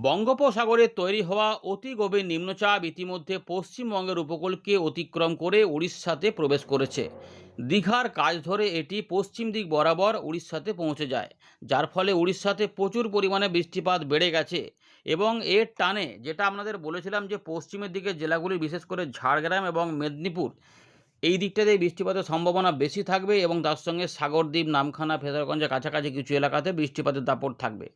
বঙ্গোপসাগরে তৈরি হওয়া অতি গভীর নিম্নচাপ ইতিমধ্যে পশ্চিমবঙ্গের উপকূলকে অতিক্রম করে উড়িষ্যাতে প্রবেশ করেছে। দীঘার কাছ ধরে এটি পশ্চিম দিক বরাবর উড়িষ্যাতে পৌঁছে যায়, যার ফলে উড়িষ্যাতে প্রচুর পরিমাণে বৃষ্টিপাত বেড়ে গেছে। এবং এর টানে যেটা আপনাদের বলেছিলাম যে পশ্চিমের দিকে জেলাগুলি, বিশেষ করে ঝাড়গ্রাম এবং মেদিনীপুর, এই দিকটাতে বৃষ্টিপাতের সম্ভাবনা বেশি থাকবে এবং তার সঙ্গে সাগরদ্বীপ, নামখানা, ফেজারগঞ্জের কাছাকাছি কিছু এলাকাতে বৃষ্টিপাতের দাপট থাকবে।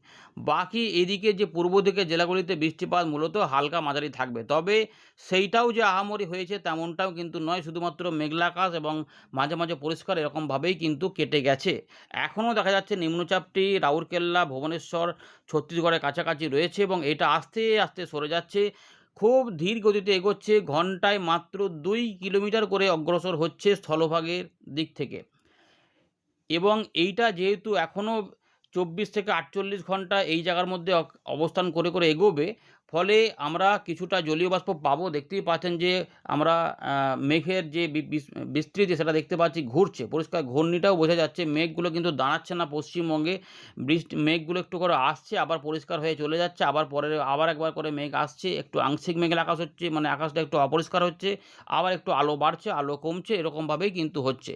বাকি এদিকে যে পূর্ব দিকের জেলাগুলিতে বৃষ্টিপাত মূলত হালকা মাঝারি থাকবে, তবে সেইটাও যে আহামরি হয়েছে তেমনটাও কিন্তু নয়, শুধুমাত্র মেঘলা আকাশ এবং মাঝে মাঝে পরিষ্কার এরকমভাবেই কিন্তু কেটে গেছে। এখনও দেখা যাচ্ছে নিম্নচাপটি রাউরকেল্লা, ভুবনেশ্বর, ছত্তিশগড়ের কাছাকাছি রয়েছে এবং এটা আস্তে আস্তে সরে যাচ্ছে। খুব ধীর গতিতে এগোচ্ছে, ঘন্টায় মাত্র 2 কিলোমিটার করে অগ্রসর হচ্ছে স্থলভাগের দিক থেকে। এবং এইটা যেহেতু এখনও 24 থেকে 48 ঘন্টা এই জায়গার মধ্যে অবস্থান করে করে এগোবে, ফলে আমরা কিছুটা জলীয় বাষ্প পাবো। দেখতেই পাচ্ছেন যে আমরা মেঘের যে বিস্তৃতি সেটা দেখতে পাচ্ছি, ঘুরছে, পরিষ্কার ঘূর্ণিটাও বোঝা যাচ্ছে। মেঘগুলো কিন্তু দাঁড়াচ্ছে না পশ্চিমবঙ্গে, মেঘগুলো একটু করে আসছে, আবার পরিষ্কার হয়ে চলে যাচ্ছে, আবার পরে আবার একবার করে মেঘ আসছে, একটু আংশিক মেঘলা আকাশ হচ্ছে, মানে আকাশটা একটু অপরিষ্কার হচ্ছে, আবার একটু আলো বাড়ছে, আলো কমছে, এরকমভাবেই কিন্তু হচ্ছে।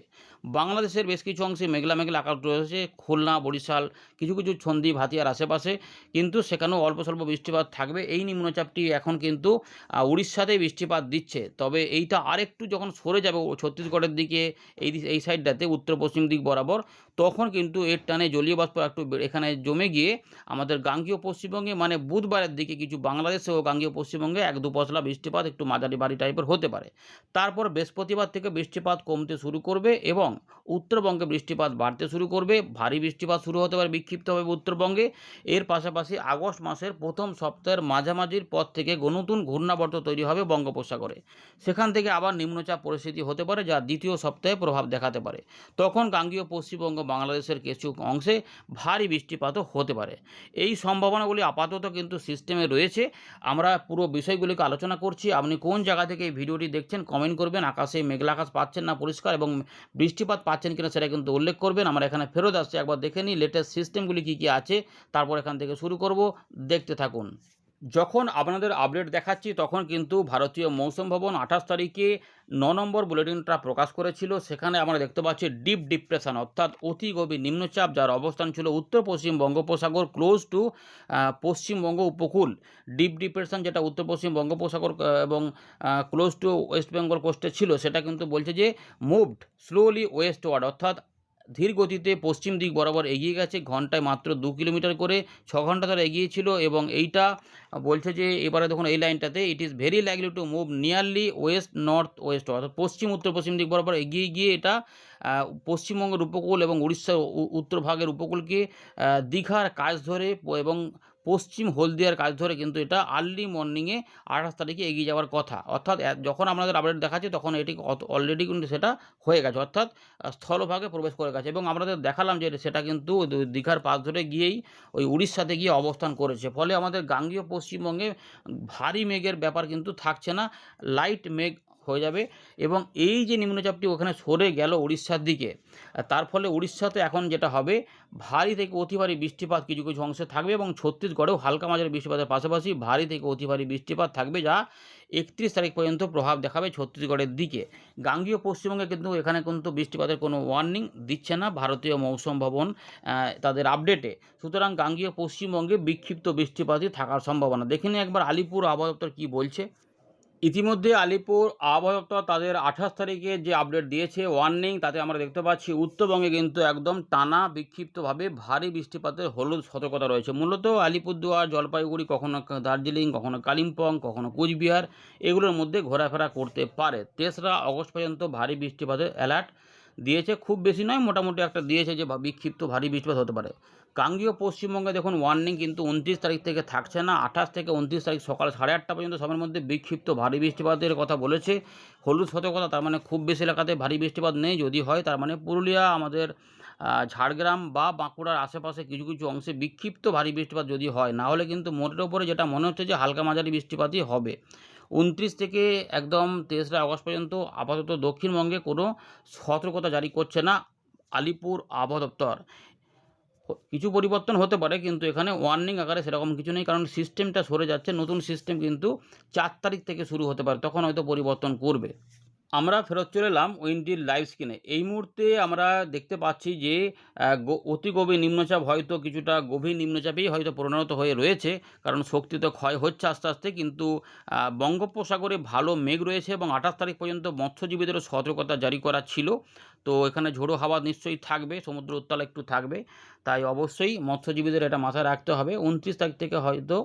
বাংলাদেশের বেশ কিছু অংশে মেঘলা মেঘলা আকাশ রয়েছে, খুলনা, বরিশাল, কিছু কিছু সন্দ্বীপ, হাতিয়ার আশেপাশে, কিন্তু সেখানেও অল্প স্বল্প বৃষ্টিপাত থাকবে। এই নিম্নচাপটি এখন কিন্তু উড়িষ্যাতেই বৃষ্টিপাত দিচ্ছে, তবে এইটা আরেকটু যখন সরে যাবে ছত্তিশগড়ের দিকে, এই সাইডটাতে উত্তর পশ্চিম দিক বরাবর, তখন কিন্তু এর টানে জলীয় বাষ্প একটু এখানে জমে গিয়ে আমাদের গাঙ্গীয় পশ্চিমবঙ্গে, মানে বুধবারের দিকে কিছু বাংলাদেশ ও গাঙ্গীয় পশ্চিমবঙ্গে 1-2 পশলা বৃষ্টিপাত একটু মাঝারি ভারী টাইপের হতে পারে। তারপর বৃহস্পতিবার থেকে বৃষ্টিপাত কমতে শুরু করবে এবং উত্তরবঙ্গে বৃষ্টিপাত বাড়তে শুরু করবে। ভারী বৃষ্টিপাত শুরু হতে পারে বিক্ষিপ্তভাবে উত্তরবঙ্গে। এর পাশাপাশি আগস্ট মাসের প্রথম সপ্তাহের মাঝামাঝির পর থেকে নতুন ঘূর্ণাবর্ত তৈরি হবে বঙ্গোপসাগরে। সেখান থেকে আবার নিম্নচাপ পরিস্থিতি হতে পারে, যা দ্বিতীয় সপ্তাহে প্রভাব দেখাতে পারে। তখন গাঙ্গীয় পশ্চিমবঙ্গ, বাংলাদেশের কিছু অংশে ভারী বৃষ্টিপাতও হতে পারে। এই সম্ভাবনাগুলি আপাতত কিন্তু সিস্টেমে রয়েছে। আমরা পুরো বিষয়গুলিকে আলোচনা করছি। আপনি কোন জায়গা থেকে এই ভিডিওটি দেখছেন কমেন্ট করবেন। আকাশে মেঘলা আকাশ পাচ্ছেন না পরিষ্কার, এবং বৃষ্টিপাত পাচ্ছেন কিনা সেটা কিন্তু উল্লেখ করবেন। আমরা এখানে ফেরত আসছি, একবার দেখে নিই লেটেস্ট সিস্টেমগুলি কী কী আছে, তারপর এখান থেকে শুরু করব। দেখতে থাকুন। যখন আপনাদের আপডেট দেখাচ্ছি তখন কিন্তু ভারতীয় মৌসুম ভবন 28 তারিখে 9 নম্বর বুলেটিনটা প্রকাশ করেছিল। সেখানে আমরা দেখতে পাচ্ছি ডিপ ডিপ্রেশন, অর্থাৎ অতি গভীর নিম্নচাপ, যার অবস্থান ছিল উত্তর পশ্চিম বঙ্গোপসাগর ক্লোজ টু পশ্চিমবঙ্গ উপকূল। ডিপ ডিপ্রেশন যেটা উত্তর পশ্চিম বঙ্গোপসাগর এবং ক্লোজ টু ওয়েস্ট বেঙ্গল কোস্টে ছিল, সেটা কিন্তু বলছে যে মুভড স্লোলি ওয়েস্টওয়ার্ড, অর্থাৎ ধীর গতিতে পশ্চিম দিক বরাবর এগিয়ে গেছে। ঘন্টায় মাত্র 2 কিলোমিটার করে 6 ঘন্টা ধরে এগিয়েছিল। এবং এইটা বলছে যে এবারে দেখুন এই লাইনটাতে, it is very likely to move nearly west north west, অর্থাৎ পশ্চিম উত্তর পশ্চিম দিক বরাবর এগিয়ে গিয়ে এটা পশ্চিমবঙ্গের উপকূল এবং উড়িষ্যার উত্তর ভাগের উপকূলকে দীঘার কাছ ধরে এবং পশ্চিম হলদিয়ার কাছ ধরে কিন্তু এটা আর্লি মর্নিংয়ে 28 তারিখে এগিয়ে যাওয়ার কথা। অর্থাৎ যখন আপনাদের আপডেট দেখাচ্ছে তখন এটি অলরেডি কিন্তু সেটা হয়ে গেছে, অর্থাৎ স্থলভাগে প্রবেশ করে গেছে। এবং আমাদের দেখালাম যে সেটা কিন্তু দীঘার পাশ ধরে গিয়েই ওই উড়িষ্যাতে গিয়ে অবস্থান করেছে। ফলে আমাদের গাঙ্গীয় পশ্চিমবঙ্গে ভারী মেঘের ব্যাপার কিন্তু থাকছে না, লাইট মেঘ হয়ে যাবে। এবং এই যে নিম্নচাপটি ওখানে সরে গেল উড়িষ্যার দিকে, তার ফলে উড়িষ্যাতে এখন যেটা হবে, ভারী থেকে অতি ভারী বৃষ্টিপাত কিছু কিছু অংশে থাকবে এবং ছত্তিশগড়েও হালকা মাঝারি বৃষ্টিপাতের পাশাপাশি ভারী থেকে অতি ভারী বৃষ্টিপাত থাকবে, যা 31 তারিখ পর্যন্ত প্রভাব দেখাবে ছত্তিশগড়ের দিকে। গাঙ্গীয় পশ্চিমবঙ্গে কিন্তু এখানে কিন্তু বৃষ্টিপাতের কোনো ওয়ার্নিং দিচ্ছে না ভারতীয় মৌসুম ভবন তাদের আপডেটে। সুতরাং গাঙ্গীয় পশ্চিমবঙ্গে বিক্ষিপ্ত বৃষ্টিপাতই থাকার সম্ভাবনা। দেখে নিই একবার আলিপুর আবহাওয়া দপ্তর কী বলছে। ইতিমধ্যে আলিপুর আবহাওয়া দপ্তর তাদের 28 তারিখে যে আপডেট দিয়েছে ওয়ার্নিং, তাতে আমরা দেখতে পাচ্ছি উত্তরবঙ্গে কিন্তু একদম টানা বিক্ষিপ্তভাবে ভারী বৃষ্টিপাতের হলুদ সতর্কতা রয়েছে। মূলত আলিপুরদুয়ার, জলপাইগুড়ি, কখনো দার্জিলিং, কখনো কালিম্পং, কখনো কুচবিহার, এগুলোর মধ্যে ঘোরাফেরা করতে পারে। 3রা আগস্ট পর্যন্ত ভারী বৃষ্টিপাতের অ্যালার্ট দিয়েছে, খুব বেশি নয়, মোটামুটি একটা দিয়েছে যে বিক্ষিপ্ত ভারী বৃষ্টিপাত হতে পারে। গাঙ্গীয় পশ্চিমবঙ্গে দেখুন ওয়ার্নিং কিন্তু 29 তারিখ থেকে থাকছে না, 28 থেকে 29 তারিখ সকাল 8:30 পর্যন্ত সময়ের মধ্যে বিক্ষিপ্ত ভারী বৃষ্টিপাতের কথা বলেছে। হলুদ সতর্কতা, তার মানে খুব বেশি এলাকাতে ভারী বৃষ্টিপাত নেই। যদি হয় তার মানে পুরুলিয়া, আমাদের ঝাড়গ্রাম বা বাঁকুড়ার আশেপাশে কিছু কিছু অংশে বিক্ষিপ্ত ভারী বৃষ্টিপাত যদি হয়, না হলে কিন্তু মোটের ওপরে যেটা মনে হচ্ছে যে হালকা মাঝারি বৃষ্টিপাতই হবে। 29 থেকে একদম 23 আগস্ট পর্যন্ত আপাতত দক্ষিণবঙ্গে কোনো সতর্কতা জারি করছে না আলিপুর আবহাওয়া দপ্তর। কিছু পরিবর্তন হতে পারে, কিন্তু এখানে ওয়ার্নিং আকারে সেরকম কিছু নেই, কারণ সিস্টেমটা সরে যাচ্ছে। নতুন সিস্টেম কিন্তু ৪ তারিখ থেকে শুরু হতে পারে, তখন হয়তো পরিবর্তন করবে। আমরা ফেরত চলে এলাম উইন্ডির লাইভ স্ক্রিনে। এই মুহূর্তে আমরা দেখতে পাচ্ছি যে অতি গভীর নিম্নচাপ হয়তো কিছুটা গভীর নিম্নচাপেই হয়তো পরিণত হয়ে রয়েছে, কারণ শক্তি তো ক্ষয় হচ্ছে আস্তে আস্তে। কিন্তু বঙ্গোপসাগরে ভালো মেঘ রয়েছে এবং ২৮ তারিখ পর্যন্ত মৎস্যজীবীদেরও সতর্কতা জারি করা ছিল। তো এখানে ঝোড়ো হাওয়া নিশ্চয়ই থাকবে, সমুদ্র উত্তাল একটু থাকবে, তাই অবশ্যই মৎস্যজীবীদের এটা মাথায় রাখতে হবে। ২৯ তারিখ থেকে হয়তো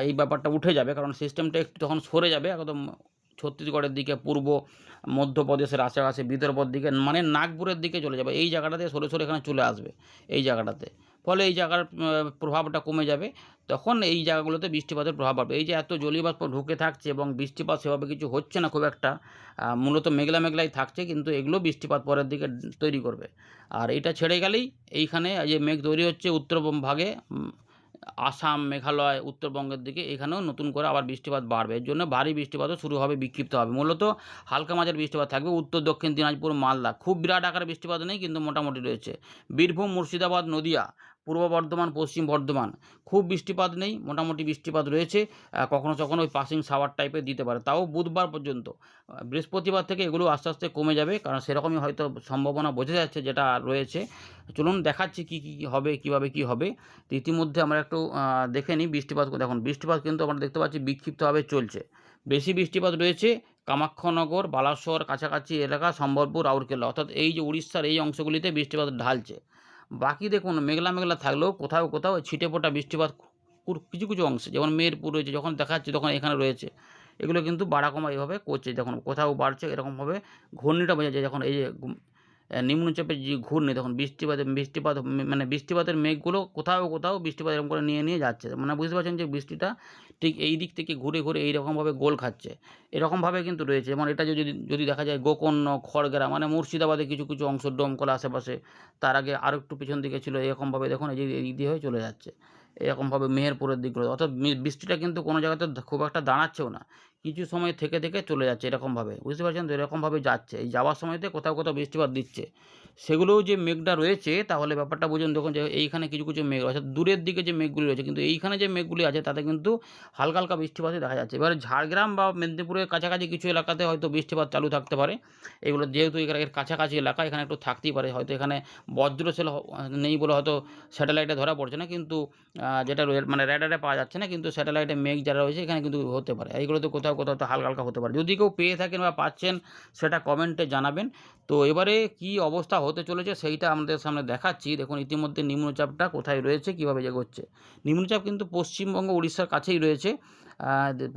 এই ব্যাপারটা উঠে যাবে, কারণ সিস্টেমটা একটু তখন সরে যাবে একদম ছত্তিশগড়ের দিকে, পূর্ব মধ্যপ্রদেশের আশেপাশে, বিদর্ভর দিকে, মানে নাগপুরের দিকে চলে যাবে। এই জায়গাটাতে সরে সরে এখানে চলে আসবে এই জায়গাটাতে। ফলে এই জায়গার প্রভাবটা কমে যাবে। তখন এই জায়গাগুলোতে বৃষ্টিপাতের প্রভাব পড়বে। এই যে এত জলীয় বাষ্প ঢুকে থাকছে এবং বৃষ্টিপাত সেভাবে কিছু হচ্ছে না খুব একটা, মূলত মেঘলা মেঘলাই থাকছে, কিন্তু এগুলো বৃষ্টিপাত পরের দিকে তৈরি করবে। আর এটা ছেড়ে গেলেই এইখানে যে মেঘ তৈরি হচ্ছে উত্তর ভাগে, আসাম, মেঘালয়, উত্তরবঙ্গের দিকে, এখানেও নতুন করে আবার বৃষ্টিপাত বাড়বে। এর জন্য ভারী বৃষ্টিপাতও শুরু হবে, বিক্ষিপ্ত হবে। মূলত হালকা মাঝারি বৃষ্টিপাত থাকবে উত্তর দক্ষিণ দিনাজপুর, মালদা। খুব বিরাট আকারে বৃষ্টিপাত নেই, কিন্তু মোটামুটি রয়েছে। বীরভূম, মুর্শিদাবাদ, নদিয়া, পূর্ব বর্ধমান, পশ্চিম বর্ধমান খুব বৃষ্টিপাত নেই, মোটামুটি বৃষ্টিপাত রয়েছে। কখনো কখনো ওই পাসিং শাওয়ার টাইপের দিতে পারে, তাও বুধবার পর্যন্ত। বৃহস্পতিবার থেকে এগুলো আস্তে আস্তে কমে যাবে, কারণ সেরকমই হয়তো সম্ভাবনা বোঝা যাচ্ছে যেটা রয়েছে। চলুন দেখাচ্ছি কী কী হবে, কীভাবে কী হবে। তো ইতিমধ্যে আমরা একটু দেখে নিই বৃষ্টিপাত। দেখুন বৃষ্টিপাত কিন্তু আমরা দেখতে পাচ্ছি বিক্ষিপ্তভাবে চলছে। বেশি বৃষ্টিপাত রয়েছে কামাখ্যানগর, বালাসোর কাছাকাছি এলাকা, সম্বলপুর, রাউরকেলা, অর্থাৎ এই যে উড়িষ্যার এই অংশগুলিতে বৃষ্টিপাত ঢালছে। বাকি দেখুন মেঘলা মেঘলা থাকলেও কোথাও কোথাও ছিটেফোঁটা বৃষ্টিপাত কিছু কিছু অংশে, যেমন মেহেরপুর রয়েছে, যখন দেখাচ্ছে তখন এখানে রয়েছে। এগুলো কিন্তু বাড়া কমা এইভাবে করছে, যখন কোথাও বাড়ছে এরকমভাবে ঘূর্ণিটা বোঝা যায়। যখন এই যে নিম্নচাপের যে ঘূর্ণি, তখন বৃষ্টিপাত মানে বৃষ্টিপাতের মেঘগুলো কোথাও কোথাও বৃষ্টিপাত এরকম করে নিয়ে নিয়ে যাচ্ছে। মানে বুঝতে পারছেন যে বৃষ্টিটা ঠিক এই দিক থেকে ঘুরে ঘুরে এইরকমভাবে গোল খাচ্ছে, এরকমভাবে কিন্তু রয়েছে। যেমন এটা যদি যদি দেখা যায় গোকর্ণ, খড়গ্রাম, মানে মুর্শিদাবাদের কিছু কিছু অংশ, ডোমকল আশেপাশে, তার আগে আরও একটু পিছন দিকে ছিল, এরকমভাবে দেখুন এই যে এই দিয়ে হয়ে চলে যাচ্ছে। এরকমভাবে মেহেরপুরের দিকগুলো, অর্থাৎ বৃষ্টিটা কিন্তু কোনো জায়গাতে খুব একটা দাঁড়াচ্ছেও না, কিছু সময় থেকে থেকে চলে যাচ্ছে এরকমভাবে। বুঝতে পারছেন তো, এরকমভাবে যাচ্ছে। এই যাওয়ার সময়তে কোথাও কোথাও বৃষ্টিপাত দিচ্ছে। সেগুলোও যে মেঘটা রয়েছে, তাহলে ব্যাপারটা বুঝুন। দেখুন যে এইখানে কিছু কিছু মেঘ, অর্থাৎ দূরের দিকে যে মেঘগুলি রয়েছে, কিন্তু এইখানে যে মেঘগুলি আছে তাতে কিন্তু হালকা হালকা বৃষ্টিপাতই দেখা যাচ্ছে। এবারে ঝাড়গ্রাম বা মেদিনীপুরের কাছাকাছি কিছু এলাকাতে হয়তো বৃষ্টিপাত চালু থাকতে পারে। এগুলো যেহেতু এর কাছাকাছি এলাকা, এখানে একটু থাকতেই পারে। হয়তো এখানে বজ্রসেল নেই বলে হয়তো স্যাটেলাইটে ধরা পড়ছে না, কিন্তু যেটা মানে রেডারে পাওয়া যাচ্ছে না, কিন্তু স্যাটেলাইটে মেঘ যারা রয়েছে এখানে কিন্তু হতে পারে। এইগুলো তো কোথাও কোথাও তো হালকা হালকা হতে পারে। যদি কেউ পেয়ে থাকেন বা পাচ্ছেন, সেটা কমেন্টে জানাবেন। তো এবারে কি অবস্থা হতে চলেছে সেইটা আমাদের সামনে দেখাচ্ছি। দেখুন ইতিমধ্যে নিম্নচাপটা কোথায় রয়েছে, কীভাবে এগোচ্ছে। নিম্নচাপ কিন্তু পশ্চিমবঙ্গ, উড়িষ্যার কাছেই রয়েছে।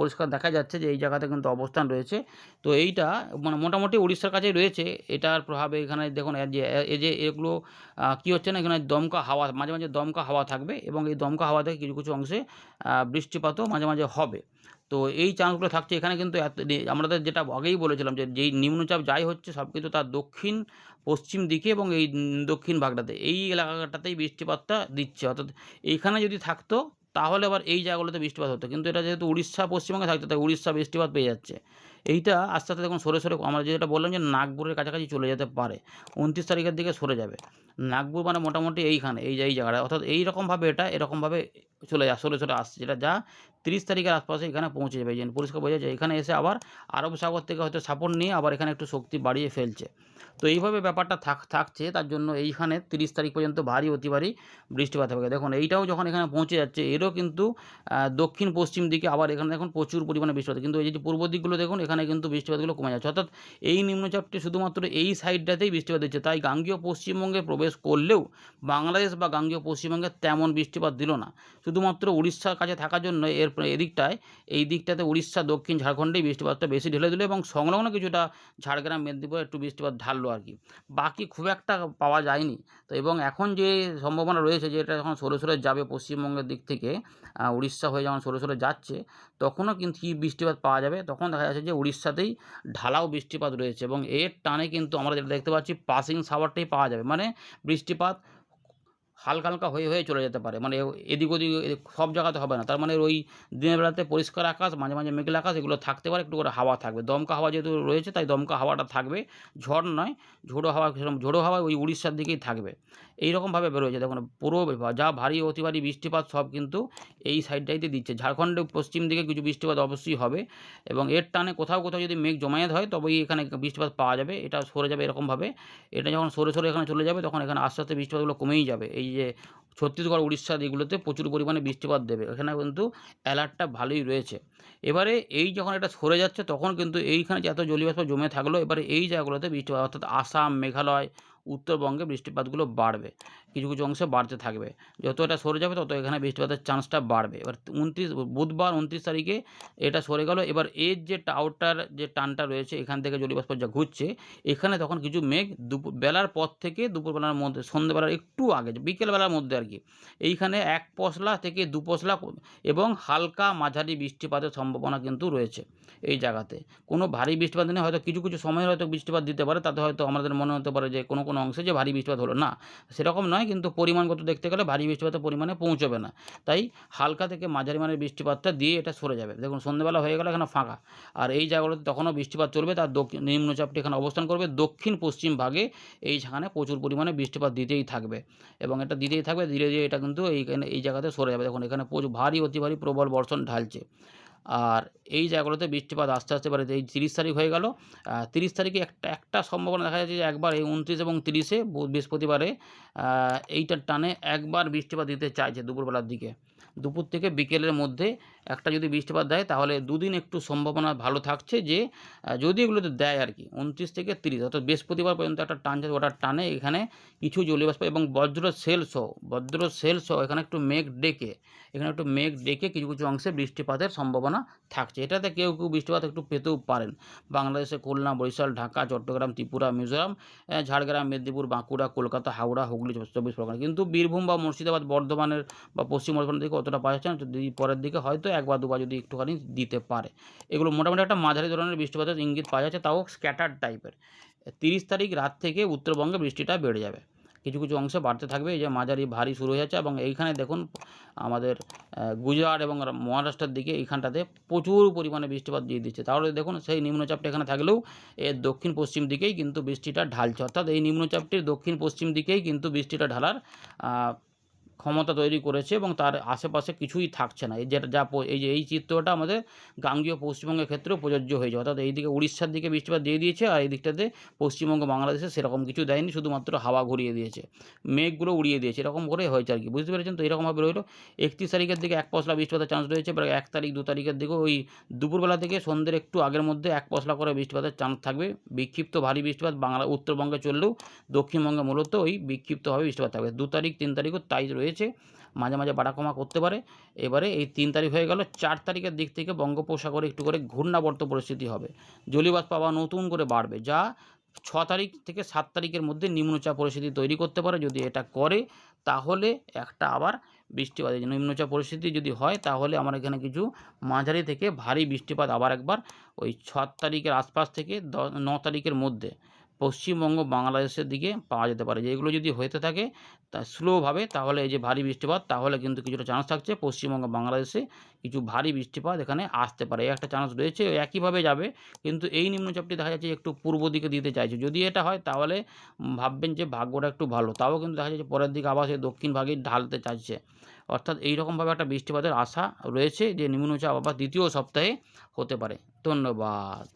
পরিষ্কার দেখা যাচ্ছে যে এই জায়গাতে কিন্তু অবস্থান রয়েছে। তো এইটা মানে মোটামুটি উড়িষ্যার কাছেই রয়েছে। এটার প্রভাবে এখানে দেখুন এই যে এগুলো কী হচ্ছে না, এখানে দমকা হাওয়া, মাঝে মাঝে দমকা হাওয়া থাকবে, এবং এই দমকা হাওয়া থেকে কিছু কিছু অংশে বৃষ্টিপাতও মাঝে মাঝে হবে। তো এই চান্সগুলো থাকছে এখানে। কিন্তু আমাদের যেটা আগেই বলেছিলাম যে যেই নিম্নচাপ যাই হচ্ছে, সব কিন্তু তার দক্ষিণ পশ্চিম দিকে এবং এই দক্ষিণ ভাগটাতে, এই এলাকাটাতেই বৃষ্টিপাতটা দিচ্ছে। অর্থাৎ এইখানে যদি থাকতো তাহলে আবার এই জায়গাগুলোতে বৃষ্টিপাত হতো, কিন্তু এটা যেহেতু উড়িষ্যা পশ্চিমবঙ্গে থাকতো, তাই উড়িষ্যা বৃষ্টিপাত পেয়ে যাচ্ছে। এইটা আস্তে আস্তে দেখুন সরে সরে, আমরা যেটা বললাম যে নাগপুরের কাছাকাছি চলে যেতে পারে, ২৯ তারিখের দিকে সরে যাবে। নাগপুর মানে মোটামুটি এইখানে, এই জায়গাটা, অর্থাৎ এইরকমভাবে এটা এরকমভাবে সরে সরে আসছে, যেটা যা ৩০ তারিখের আশপাশে এখানে পৌঁছে যাবে। পরিষ্কার বোঝা যায় এখানে এসে আবার আরব সাগর থেকে হয়তো সাপোর্ট নিয়ে আবার এখানে একটু শক্তি বাড়িয়ে ফেলছে। তো এইভাবে ব্যাপারটা থাকছে, তার জন্য এইখানে ৩০ তারিখ পর্যন্ত ভারী অতি ভারী বৃষ্টিপাত হবে। দেখুন এইটাও যখন এখানে পৌঁছে যাচ্ছে, এরও কিন্তু দক্ষিণ পশ্চিম দিকে আবার এখানে দেখুন প্রচুর পরিমাণে বৃষ্টিপাত, কিন্তু এই যে পূর্ব দিকগুলো দেখুন, এখানে কিন্তু বৃষ্টিপাতগুলো কমে যাচ্ছে। অর্থাৎ এই নিম্নচাপটি শুধুমাত্র এই সাইডটাতেই বৃষ্টিপাত দিচ্ছে, তাই গাঙ্গেয় পশ্চিমবঙ্গে প্রবেশ করলেও বাংলাদেশ বা গাঙ্গেয় পশ্চিমবঙ্গে তেমন বৃষ্টিপাত দিল না। শুধুমাত্র উড়িষ্যার কাছে থাকার জন্য এই দিকটাতে উড়িষ্যা, দক্ষিণ ঝাড়খণ্ডেই বৃষ্টিপাতটা বেশি ঢেলে দিল, এবং সংলগ্ন কিছুটা ঝাড়গ্রাম, মেদিনীপুরে একটু বৃষ্টিপাত ঢাললো আর কি। বাকি খুব একটা পাওয়া যায়নি। তো এবং এখন যে সম্ভাবনা রয়েছে যে এটা যখন সরে সরে যাবে পশ্চিমবঙ্গের দিক থেকে, উড়িষ্যা হয়ে যখন সরে সরে যাচ্ছে, তখনও কিন্তু কি বৃষ্টিপাত পাওয়া যাবে, তখন দেখা যাচ্ছে যে উড়িষ্যাতেই ঢালাও বৃষ্টিপাত রয়েছে, এবং এর টানে কিন্তু আমরা যেটা দেখতে পাচ্ছি পাসিং শাওয়ারটাই পাওয়া যাবে। মানে বৃষ্টিপাত হালকা হালকা হয়ে হয়ে চলে যেতে পারে, মানে এদিক ওদিক সব জায়গাতে হবে না। তার মানে ওই দিনের বেলাতে পরিষ্কার আকাশ, মাঝে মাঝে মেঘলা আকাশ, এগুলো থাকতে পারে, একটু করে হাওয়া থাকবে, দমকা হাওয়া যেহেতু রয়েছে তাই দমকা হাওয়াটা থাকবে, ঝড় নয়, ঝোড়ো হাওয়া, সেরকম ঝোড়ো হাওয়া ওই উড়িষ্যার দিকেই থাকবে। এইরকমভাবে বেরোয়েছে দেখুন, পুরো যা ভারী অতি ভারী বৃষ্টিপাত সব কিন্তু এই সাইডটাইতে দিচ্ছে। ঝাড়খণ্ডে পশ্চিম দিকে কিছু বৃষ্টিপাত অবশ্যই হবে, এবং এর টানে কোথাও কোথাও যদি মেঘ জমায়েত হয় তবেই এখানে বৃষ্টিপাত পাওয়া যাবে। এটা সরে যাবে এরকমভাবে, এটা যখন সরে সরে এখানে চলে যাবে তখন এখানে আস্তে আস্তে বৃষ্টিপাতগুলো কমেই যাবে। এই যে ছত্তিশগড়, উড়িষ্যা এগুলোতে প্রচুর পরিমাণে বৃষ্টিপাত দেবে, এখানে কিন্তু অ্যালার্টটা ভালোই রয়েছে। এবারে এই যখন এটা সরে যাচ্ছে তখন কিন্তু এইখানে যে এত জলীয়বাষ্প জমে থাকলো, এবারে এই জায়গাগুলোতে বৃষ্টিপাত, অর্থাৎ আসাম, মেঘালয়, উত্তরবঙ্গে বৃষ্টিপাতগুলো বাড়বে, কিছু কিছু অংশে বাড়তে থাকবে। যত এটা সরে যাবে তত এখানে বৃষ্টিপাতের চান্সটা বাড়বে। এবার বুধবার 29 তারিখে এটা সরে গেল। এবার এর যে আউটার যে টানটা রয়েছে এখান থেকে জলীয়বাষ্প যা ঘুরছে, এখানে তখন কিছু মেঘ দুপুর বেলার পর থেকে দুপুরবেলার মধ্যে, সন্ধ্যেবেলার একটু আগে, বিকেলবেলার মধ্যে আর কি, এইখানে 1 পশলা থেকে 2 পশলা এবং হালকা মাঝারি বৃষ্টিপাতের সম্ভাবনা কিন্তু রয়েছে এই জায়গাতে। কোনো ভারী বৃষ্টিপাত নেই, হয়তো কিছু কিছু সময় হয়তো বৃষ্টিপাত দিতে পারে, তাতে হয়তো আমাদের মনে হতে পারে যে কোনো কোনো অংশে যে ভারী বৃষ্টিপাত হলো, না সেরকম নয়, কিন্তু পরিমাণগত দেখতে গেলে ভারী বৃষ্টিপাতের পরিমাণে পৌঁছবে না। তাই হালকা থেকে মাঝারি মানের বৃষ্টিপাতটা দিয়ে এটা সরে যাবে। দেখুন সন্ধ্যেবেলা হয়ে গেলে এখানে ফাঁকা, আর এই জায়গাগুলোতে তখনও বৃষ্টিপাত চলবে। তার নিম্নচাপটি এখানে অবস্থান করবে দক্ষিণ পশ্চিম ভাগে, এইখানে প্রচুর পরিমাণে বৃষ্টিপাত দিতেই থাকবে, এবং এটা দিতেই থাকবে ধীরে ধীরে, এটা কিন্তু এইখানে এই জায়গাতে সরে যাবে। দেখুন এখানে প্রচুর ভারী অতি ভারী প্রবল বর্ষণ ঢালছে, আর এই জায়গাগুলোতে বৃষ্টিপাত আস্তে আস্তে বাড়ে। এই 30 তারিখ হয়ে গেল, 30 তারিখে একটা সম্ভাবনা দেখা যাচ্ছে যে একবার এই 29 এবং 30-এ বৃহস্পতিবারে এইটার টানে একবার বৃষ্টিপাত দিতে চাইছে দুপুরবেলার দিকে, দুপুর থেকে বিকেলের মধ্যে একটা যদি বৃষ্টিপাত দেয় তাহলে দুদিন একটু সম্ভাবনা ভালো থাকছে যে যদি এগুলোতে দেয় আর কি, 29 থেকে 30 অর্থাৎ বৃহস্পতিবার পর্যন্ত একটা টান যাবে, ওটার টানে এখানে কিছু জলীয়বাষ্প এবং বজ্র সেল সহ এখানে একটু মেঘ ডেকে কিছু কিছু অংশে বৃষ্টিপাতের সম্ভাবনা থাকছে। এটাতে কেউ কেউ বৃষ্টিপাত একটু পেতেও পারেন। বাংলাদেশে খুলনা, বরিশাল, ঢাকা, চট্টগ্রাম, ত্রিপুরা, মিজোরাম, ঝাড়গ্রাম, মেদিনীপুর, বাঁকুড়া, কলকাতা, হাওড়া, হুগলি, 24 পরগনা, কিন্তু বীরভূম বা মুর্শিদাবাদ, বর্ধমানের বা পশ্চিম বর্ধমানের দিকে অতটা পাওয়া যাচ্ছে না। যদি পরের দিকে হয়তো একবার দুবার যদি একটুখানি দিতে পারে, এগুলো মোটামুটি একটা মাঝারি ধরনের বৃষ্টিপাতের ইঙ্গিত পাওয়া যাচ্ছে, তাও স্ক্যাটার্ড টাইপের। 30 তারিখ রাত থেকে উত্তরবঙ্গে বৃষ্টিটা বেড়ে যাবে, কিছু কিছু অংশে বাড়তে থাকবে। এই যে মাঝারি ভারী শুরু হয়ে যাচ্ছে, এবং এইখানে দেখুন আমাদের গুজরাট এবং মহারাষ্ট্রের দিকে এইখানটাতে প্রচুর পরিমাণে বৃষ্টিপাত দিয়ে দিচ্ছে। তাহলে দেখুন সেই নিম্নচাপটা এখানে থাকলেও এর দক্ষিণ পশ্চিম দিকেই কিন্তু বৃষ্টিটা ঢালছে, অর্থাৎ এই নিম্নচাপটির দক্ষিণ পশ্চিম দিকেই কিন্তু বৃষ্টিটা ঢালার ক্ষমতা তৈরি করেছে, এবং তার আশেপাশে কিছুই থাকছে না। এই যেটা এই যে এই চিত্রটা আমাদের গাঙ্গেয় পশ্চিমবঙ্গের ক্ষেত্রেও প্রযোজ্য হয়েছে, অর্থাৎ এইদিকে উড়িষ্যার দিকে বৃষ্টিপাত দিয়ে দিয়েছে, আর এই দিকটাতে পশ্চিমবঙ্গ, বাংলাদেশে সেরকম কিছু দেয়নি, শুধুমাত্র হাওয়া ঘুরিয়ে দিয়েছে, মেঘগুলো উড়িয়ে দিয়েছে, এরকম করে হয়েছে আর কি, বুঝতে পেরেছেন তো। এরকমভাবে রইল 31 তারিখের দিকে 1 পশলা বৃষ্টিপাতের চান্স রয়েছে, এবার 1 তারিখ 2 তারিখের দিকেও ওই দুপুরবেলা থেকে সন্ধ্যের একটু আগের মধ্যে 1 পশলা করে বৃষ্টিপাতের চান্স থাকবে। বিক্ষিপ্ত ভারী বৃষ্টিপাত উত্তরবঙ্গে চললেও দক্ষিণবঙ্গে মূলত ওই বিক্ষিপ্তভাবে বৃষ্টিপাত থাকবে। 2 তারিখ 3 তারিখও তাই রয়েছে, মাঝে মাঝে বাড়া কমা করতে পারে। এবারে এই 3 তারিখ হয়ে গেল, 4 তারিখের দিক থেকে বঙ্গোপসাগরে একটু করে ঘূর্ণাবর্ত পরিস্থিতি হবে, জলীয়বাষ্প আবার নতুন করে বাড়বে, যা 6 তারিখ থেকে 7 তারিখের মধ্যে নিম্নচাপ পরিস্থিতি তৈরি করতে পারে। যদি এটা করে তাহলে একটা আবার বৃষ্টিপাত, নিম্নচাপ পরিস্থিতি যদি হয় তাহলে আমার এখানে কিছু মাঝারি থেকে ভারী বৃষ্টিপাত আবার একবার ওই 6 তারিখের আশপাশ থেকে 9 তারিখের মধ্যে পশ্চিমবঙ্গ, বাংলাদেশের দিকে পাওয়া যেতে পারে। যেগুলো যদি হতে থাকে তা স্লোভাবে, তাহলে এই যে ভারী বৃষ্টিপাত, তাহলে কিন্তু কিছুটা চান্স থাকছে পশ্চিমবঙ্গ, বাংলাদেশে কিছু ভারী বৃষ্টিপাত এখানে আসতে পারে, এই একটা চান্স রয়েছে। একইভাবে যাবে, কিন্তু এই নিম্নচাপটি দেখা যাচ্ছে একটু পূর্ব দিকে দিতে চাইছে। যদি এটা হয় তাহলে ভাববেন যে ভাগ্যটা একটু ভালো, তাও কিন্তু দেখা যাচ্ছে পরের দিকে আবার সেই দক্ষিণ ভাগেই ঢালতে চাইছে, অর্থাৎ এইরকমভাবে একটা বৃষ্টিপাতের আশা রয়েছে যে নিম্নচাপ আবার দ্বিতীয় সপ্তাহে হতে পারে। ধন্যবাদ।